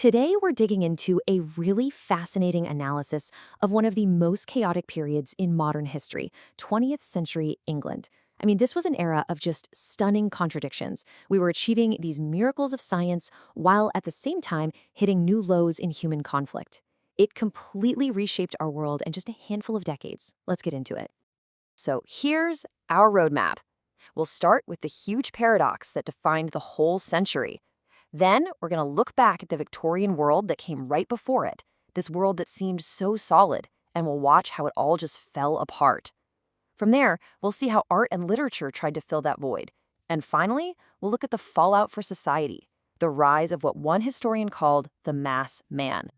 Today, we're digging into a really fascinating analysis of one of the most chaotic periods in modern history, 20th century England. I mean, this was an era of just stunning contradictions. We were achieving these miracles of science while at the same time hitting new lows in human conflict. It completely reshaped our world in just a handful of decades. Let's get into it. So here's our roadmap. We'll start with the huge paradox that defined the whole century. Then we're going to look back at the Victorian world that came right before it, this world that seemed so solid, and we'll watch how it all just fell apart. From there, we'll see how art and literature tried to fill that void. And finally, we'll look at the fallout for society, the rise of what one historian called the mass man.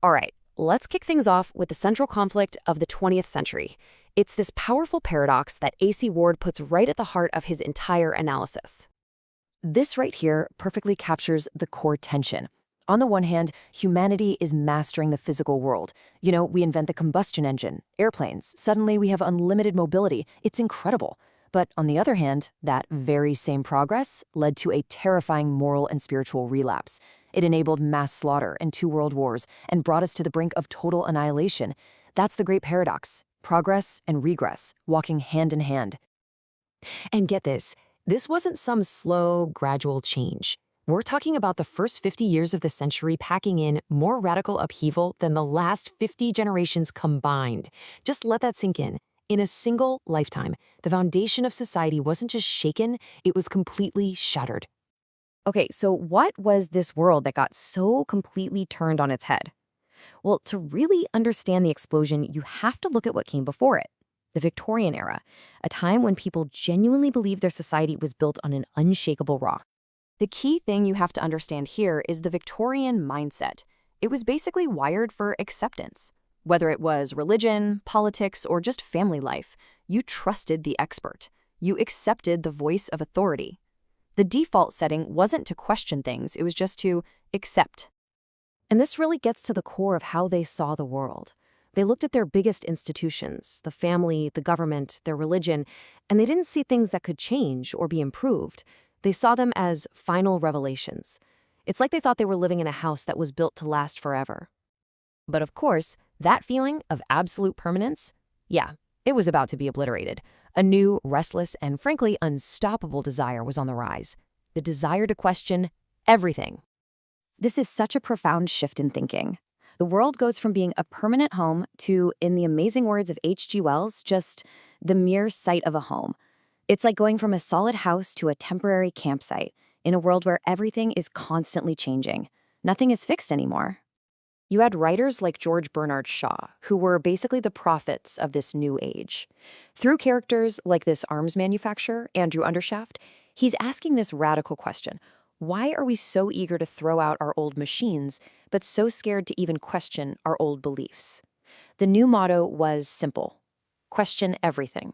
All right, let's kick things off with the central conflict of the 20th century. It's this powerful paradox that A.C. Ward puts right at the heart of his entire analysis. This right here perfectly captures the core tension. On the one hand, humanity is mastering the physical world. We invent the combustion engine, airplanes. Suddenly we have unlimited mobility. It's incredible. But on the other hand, that very same progress led to a terrifying moral and spiritual relapse. It enabled mass slaughter and 2 world wars and brought us to the brink of total annihilation. That's the great paradox. Progress and regress, walking hand in hand. And get this. This wasn't some slow, gradual change. We're talking about the first 50 years of the century packing in more radical upheaval than the last 50 generations combined. Just let that sink in. In a single lifetime, the foundation of society wasn't just shaken, it was completely shattered. Okay, so what was this world that got so completely turned on its head? Well, to really understand the explosion, you have to look at what came before it. The Victorian era, a time when people genuinely believed their society was built on an unshakable rock. The key thing you have to understand here is the Victorian mindset. It was basically wired for acceptance. Whether it was religion, politics, or just family life, you trusted the expert. You accepted the voice of authority. The default setting wasn't to question things, it was just to accept. And this really gets to the core of how they saw the world. They looked at their biggest institutions, the family, the government, their religion, and they didn't see things that could change or be improved. They saw them as final revelations. It's like they thought they were living in a house that was built to last forever. But of course, that feeling of absolute permanence, it was about to be obliterated. A new, restless, and frankly unstoppable desire was on the rise. The desire to question everything. This is such a profound shift in thinking. The world goes from being a permanent home to, in the amazing words of H.G. Wells, just the mere sight of a home. It's like going from a solid house to a temporary campsite in a world where everything is constantly changing. Nothing is fixed anymore. You had writers like George Bernard Shaw, who were basically the prophets of this new age. Through characters like this arms manufacturer, Andrew Undershaft, he's asking this radical question. Why are we so eager to throw out our old machines, but so scared to even question our old beliefs? The new motto was simple. Question everything.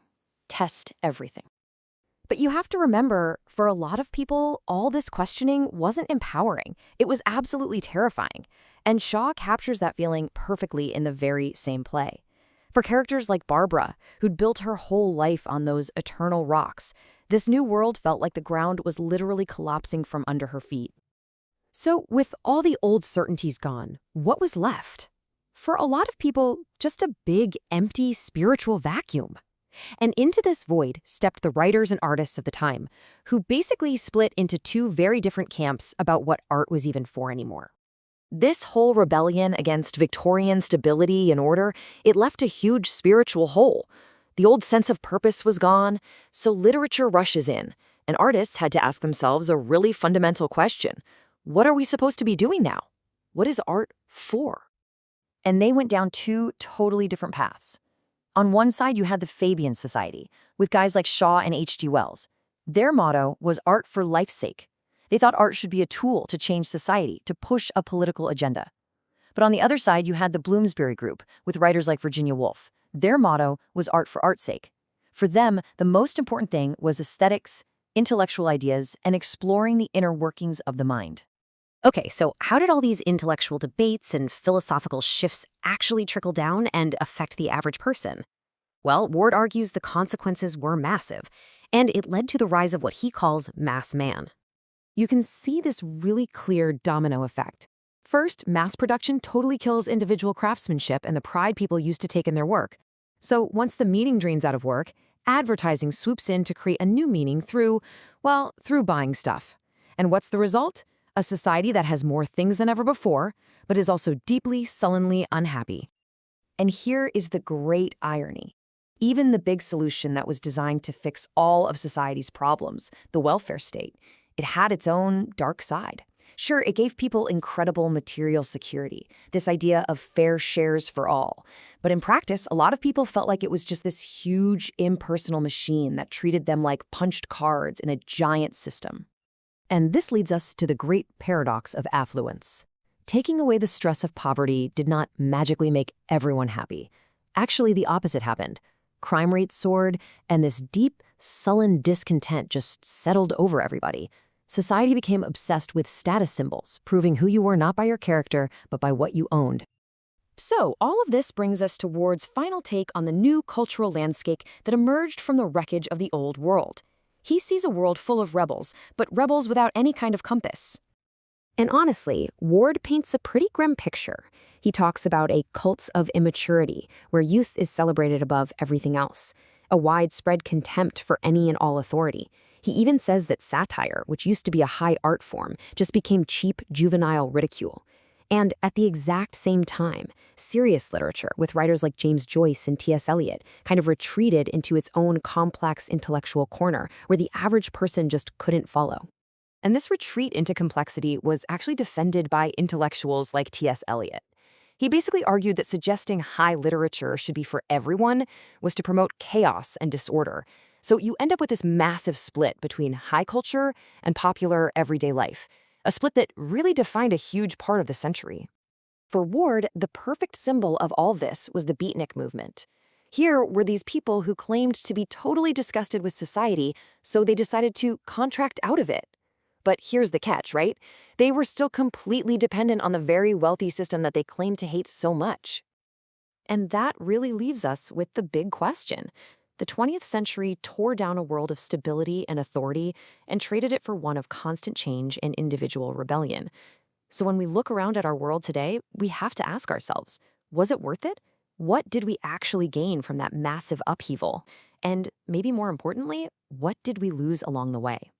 Test everything. But you have to remember, for a lot of people, all this questioning wasn't empowering. It was absolutely terrifying. And Shaw captures that feeling perfectly in the very same play. For characters like Barbara, who'd built her whole life on those eternal rocks, this new world felt like the ground was literally collapsing from under her feet. So, with all the old certainties gone, what was left? For a lot of people, just a big, empty spiritual vacuum. And into this void stepped the writers and artists of the time, who basically split into 2 very different camps about what art was even for anymore. This whole rebellion against Victorian stability and order, it left a huge spiritual hole. The old sense of purpose was gone, so literature rushes in, and artists had to ask themselves a really fundamental question. What are we supposed to be doing now? What is art for? And they went down 2 totally different paths. On one side, you had the Fabian Society, with guys like Shaw and H.G. Wells. Their motto was art for life's sake. They thought art should be a tool to change society, to push a political agenda. But on the other side, you had the Bloomsbury Group, with writers like Virginia Woolf. Their motto was art for art's sake. For them, the most important thing was aesthetics, intellectual ideas, and exploring the inner workings of the mind. Okay, so how did all these intellectual debates and philosophical shifts actually trickle down and affect the average person? Well, Ward argues the consequences were massive, and it led to the rise of what he calls mass man. You can see this really clear domino effect. First, mass production totally kills individual craftsmanship and the pride people used to take in their work. So once the meaning drains out of work, advertising swoops in to create a new meaning through buying stuff. And what's the result? A society that has more things than ever before, but is also deeply, sullenly unhappy. And here is the great irony. Even the big solution that was designed to fix all of society's problems, the welfare state, it had its own dark side. Sure, it gave people incredible material security, this idea of fair shares for all. But in practice, a lot of people felt like it was just this huge, impersonal machine that treated them like punched cards in a giant system. And this leads us to the great paradox of affluence. Taking away the stress of poverty did not magically make everyone happy. Actually, the opposite happened. Crime rates soared, and this deep, sullen discontent just settled over everybody. Society became obsessed with status symbols, proving who you were not by your character, but by what you owned. So, all of this brings us to Ward's final take on the new cultural landscape that emerged from the wreckage of the old world. He sees a world full of rebels, but rebels without any kind of compass. And honestly, Ward paints a pretty grim picture. He talks about a cult of immaturity, where youth is celebrated above everything else, a widespread contempt for any and all authority. He even says that satire, which used to be a high art form, just became cheap, juvenile ridicule. And at the exact same time, serious literature, with writers like James Joyce and T.S. Eliot, kind of retreated into its own complex intellectual corner, where the average person just couldn't follow. And this retreat into complexity was actually defended by intellectuals like T.S. Eliot. He basically argued that suggesting high literature should be for everyone was to promote chaos and disorder. So you end up with this massive split between high culture and popular everyday life, a split that really defined a huge part of the century. For Ward, the perfect symbol of all this was the beatnik movement. Here were these people who claimed to be totally disgusted with society, so they decided to contract out of it. But here's the catch, right? They were still completely dependent on the very wealthy system that they claimed to hate so much. And that really leaves us with the big question. The 20th century tore down a world of stability and authority and traded it for one of constant change and individual rebellion. So when we look around at our world today, we have to ask ourselves, was it worth it? What did we actually gain from that massive upheaval? And maybe more importantly, what did we lose along the way?